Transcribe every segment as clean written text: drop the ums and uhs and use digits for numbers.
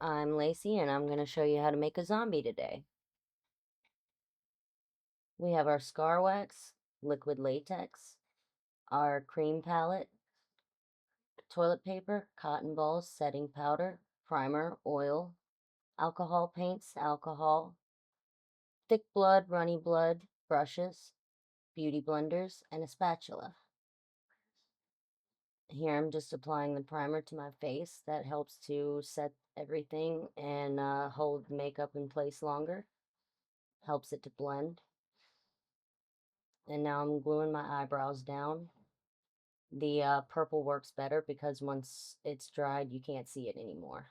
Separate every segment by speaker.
Speaker 1: I'm Lacey and I'm going to show you how to make a zombie today. We have our scar wax, liquid latex, our cream palette, toilet paper, cotton balls, setting powder, primer, oil, alcohol paints, alcohol, thick blood, runny blood, brushes, beauty blenders, and a spatula. Here I'm just applying the primer to my face. That helps to set everything and hold the makeup in place longer. Helps it to blend. And now I'm gluing my eyebrows down. The purple works better because once it's dried, you can't see it anymore.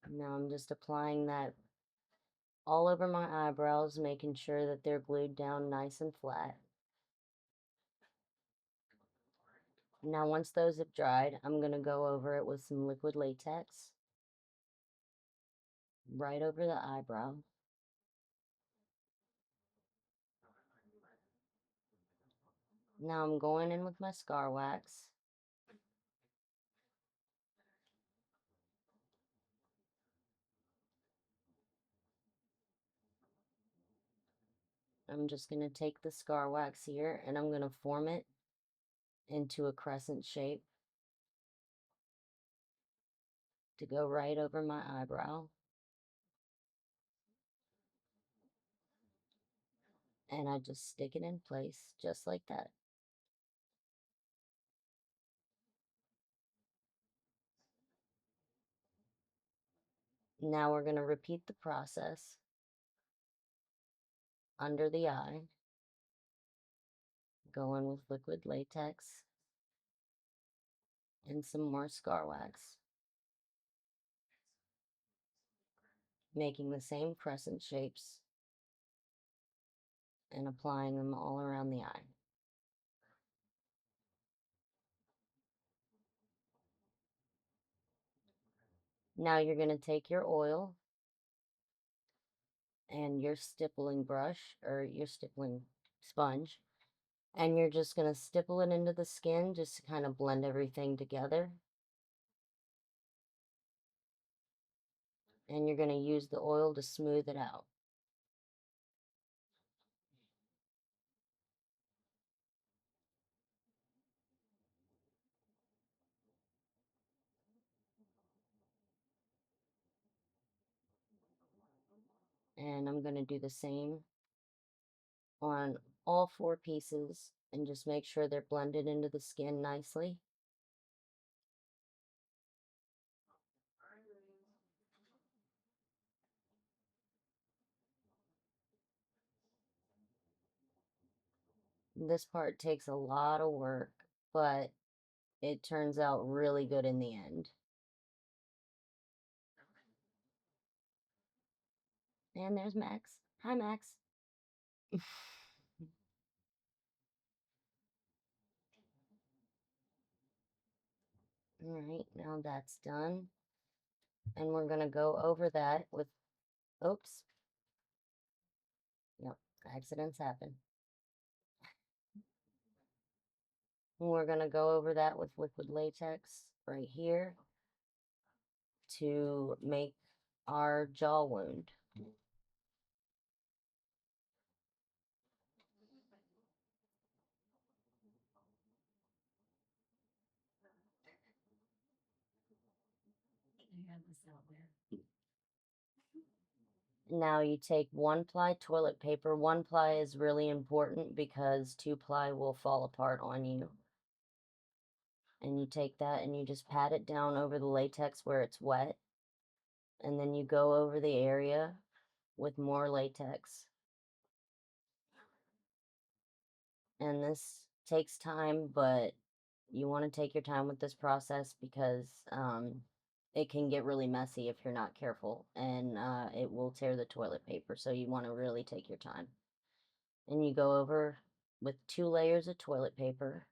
Speaker 1: Now I'm just applying that all over my eyebrows, making sure that they're glued down nice and flat. Now once those have dried, I'm going to go over it with some liquid latex right over the eyebrow. Now I'm going in with my scar wax. I'm just going to take the scar wax here and I'm going to form it into a crescent shape to go right over my eyebrow. And I just stick it in place just like that. Now we're going to repeat the process under the eye, going with liquid latex and some more scar wax, making the same crescent shapes and applying them all around the eye. Now you're going to take your oil and your stippling brush or your stippling sponge, and you're just going to stipple it into the skin just to kind of blend everything together. And you're going to use the oil to smooth it out. And I'm going to do the same on all four pieces and just make sure they're blended into the skin nicely. This part takes a lot of work, but it turns out really good in the end. And there's Max. Hi, Max. All right, now that's done. And we're going to go over that with, oops, yep, accidents happen. And we're going to go over that with liquid latex right here to make our jaw wound. Now you take 1-ply toilet paper. 1-ply is really important because 2-ply will fall apart on you. And you take that and you just pat it down over the latex where it's wet. And then you go over the area with more latex. And this takes time, but you want to take your time with this process because it can get really messy if you're not careful, and it will tear the toilet paper, so you want to really take your time. And you go over with 2 layers of toilet paper,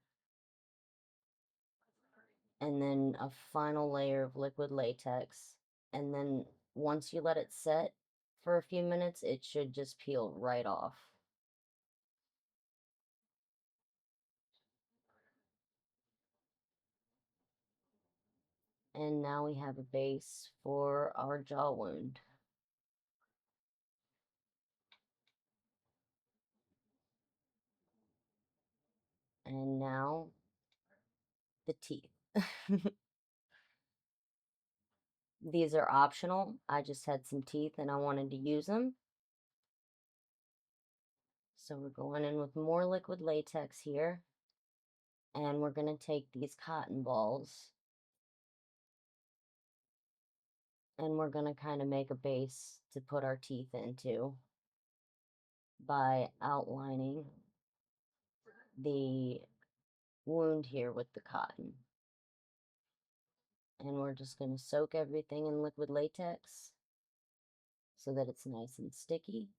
Speaker 1: and then a final layer of liquid latex, and then once you let it set for a few minutes, it should just peel right off. And now we have a base for our jaw wound. And now the teeth. These are optional. I just had some teeth and I wanted to use them. So we're going in with more liquid latex here. And we're going to take these cotton balls and we're going to kind of make a base to put our teeth into by outlining the wound here with the cotton. And we're just going to soak everything in liquid latex so that it's nice and sticky.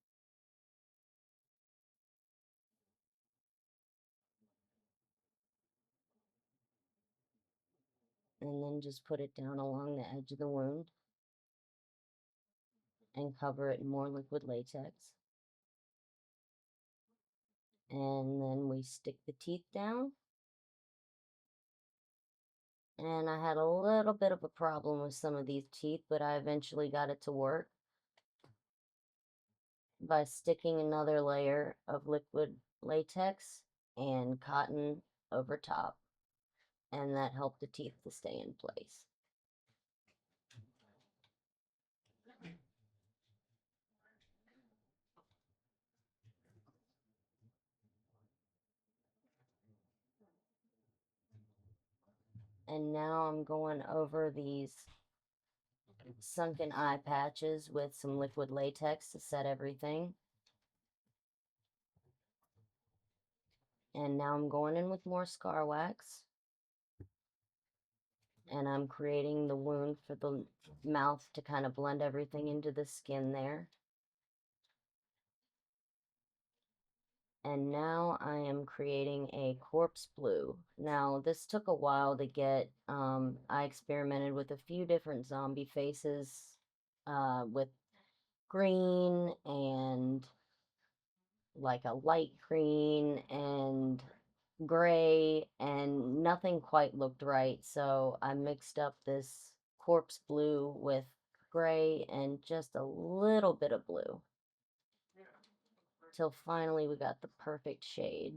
Speaker 1: And then just put it down along the edge of the wound and cover it in more liquid latex. And then we stick the teeth down. And I had a little bit of a problem with some of these teeth, but I eventually got it to work by sticking another layer of liquid latex and cotton over top. And that helped the teeth to stay in place. And now I'm going over these sunken eye patches with some liquid latex to set everything. And now I'm going in with more scar wax. And I'm creating the wound for the mouth to kind of blend everything into the skin there. And now I am creating a corpse blue. Now, this took a while to get. I experimented with a few different zombie faces with green and like a light green and gray, and nothing quite looked right. So I mixed up this corpse blue with gray and just a little bit of blue till finally we got the perfect shade.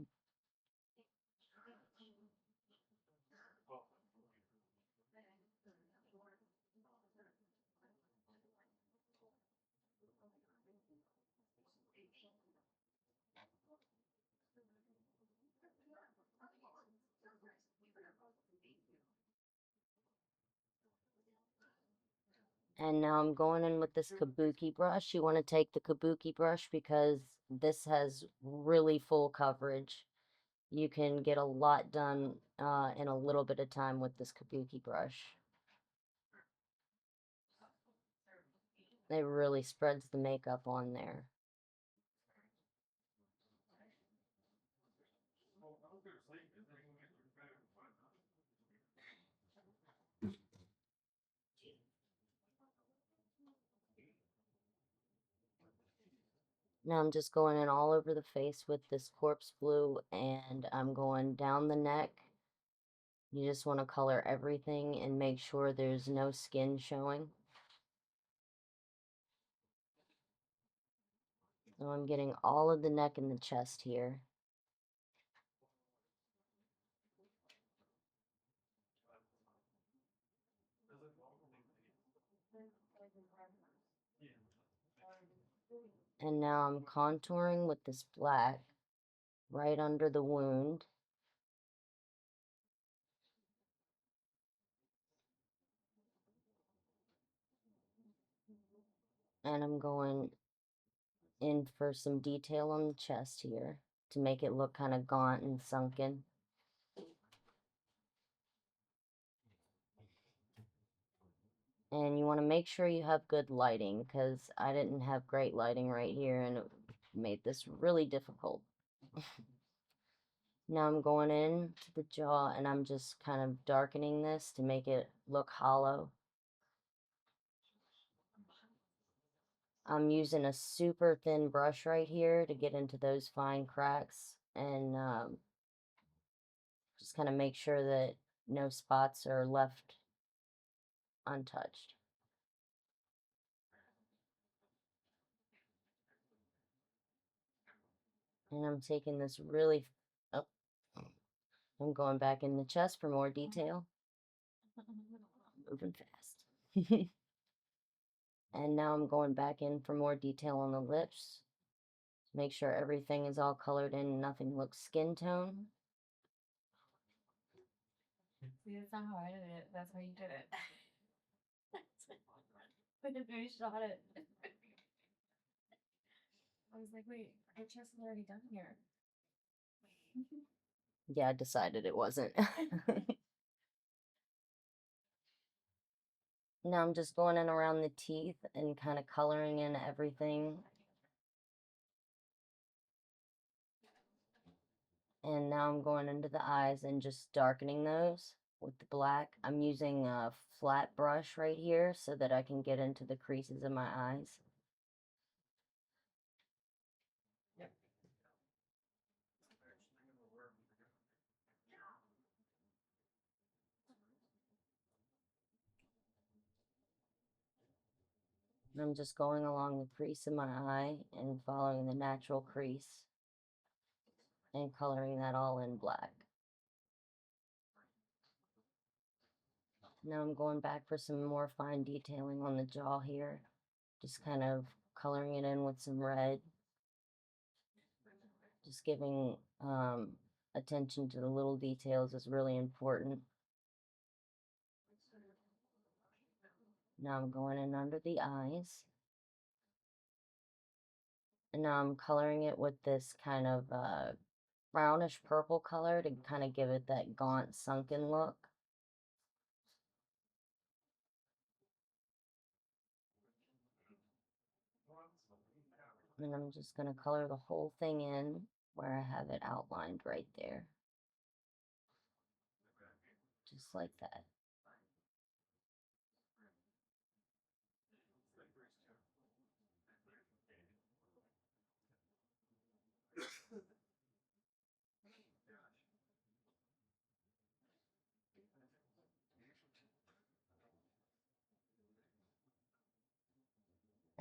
Speaker 1: And now I'm going in with this kabuki brush. You want to take the kabuki brush because this has really full coverage. You can get a lot done in a little bit of time with this kabuki brush. It really spreads the makeup on there. Now I'm just going in all over the face with this corpse blue, and I'm going down the neck. You just want to color everything and make sure there's no skin showing. So I'm getting all of the neck and the chest here. And now I'm contouring with this black right under the wound. And I'm going in for some detail on the chest here to make it look kind of gaunt and sunken. And you want to make sure you have good lighting, because I didn't have great lighting right here and it made this really difficult. Now I'm going in to the jaw and I'm just kind of darkening this to make it look hollow. I'm using a super thin brush right here to get into those fine cracks and just kind of make sure that no spots are left untouched. And I'm taking this really, oh, I'm going back in the chest for more detail. Moving fast. And now I'm going back in for more detail on the lips. Make sure everything is all colored in and nothing looks skin tone.
Speaker 2: See, that's not how I did it. That's how you did it. But then I shot it. I was like, wait, our chest is already done here.
Speaker 1: Yeah, I decided it wasn't. Now I'm just going in around the teeth and kind of coloring in everything. And now I'm going into the eyes and just darkening those with the black. I'm using a flat brush right here so that I can get into the creases of my eyes.
Speaker 2: Yep.
Speaker 1: And I'm just going along the crease of my eye and following the natural crease and coloring that all in black. Now I'm going back for some more fine detailing on the jaw here. Just kind of coloring it in with some red. Just giving attention to the little details is really important. Now I'm going in under the eyes. And now I'm coloring it with this kind of brownish purple color to kind of give it that gaunt, sunken look. And I'm just going to color the whole thing in where I have it outlined right there. Just like that.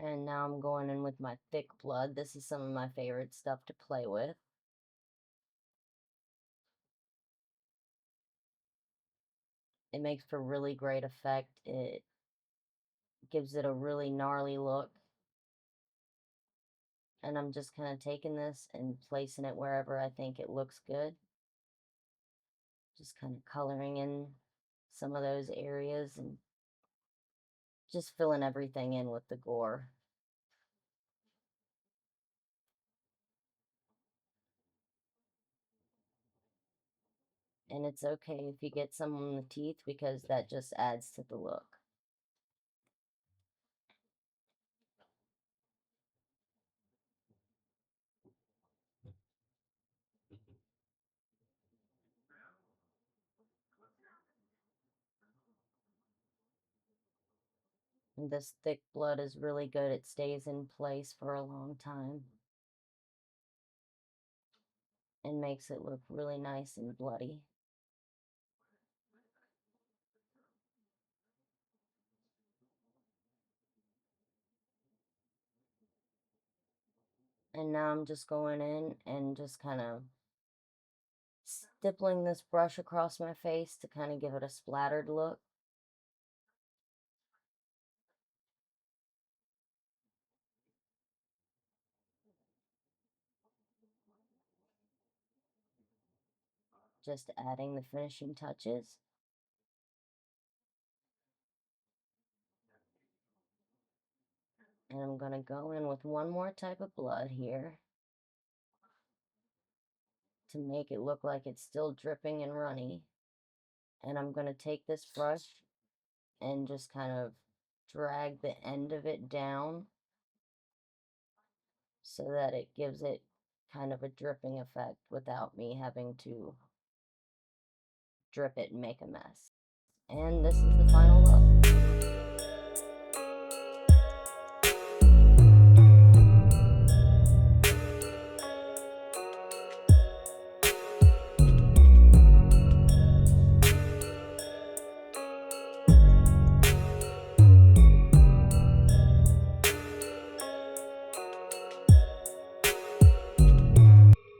Speaker 1: And now I'm going in with my thick blood. This is some of my favorite stuff to play with. It makes for really great effect. It gives it a really gnarly look. And I'm just kind of taking this and placing it wherever I think it looks good. Just kind of coloring in some of those areas and just filling everything in with the gore. And it's okay if you get some on the teeth because that just adds to the look. And this thick blood is really good. It stays in place for a long time and makes it look really nice and bloody. And now I'm just going in and just kind of stippling this brush across my face to kind of give it a splattered look. Just adding the finishing touches. And I'm going to go in with one more type of blood here to make it look like it's still dripping and runny. And I'm going to take this brush and just kind of drag the end of it down so that it gives it kind of a dripping effect without me having to drip it and make a mess. And this is the final look.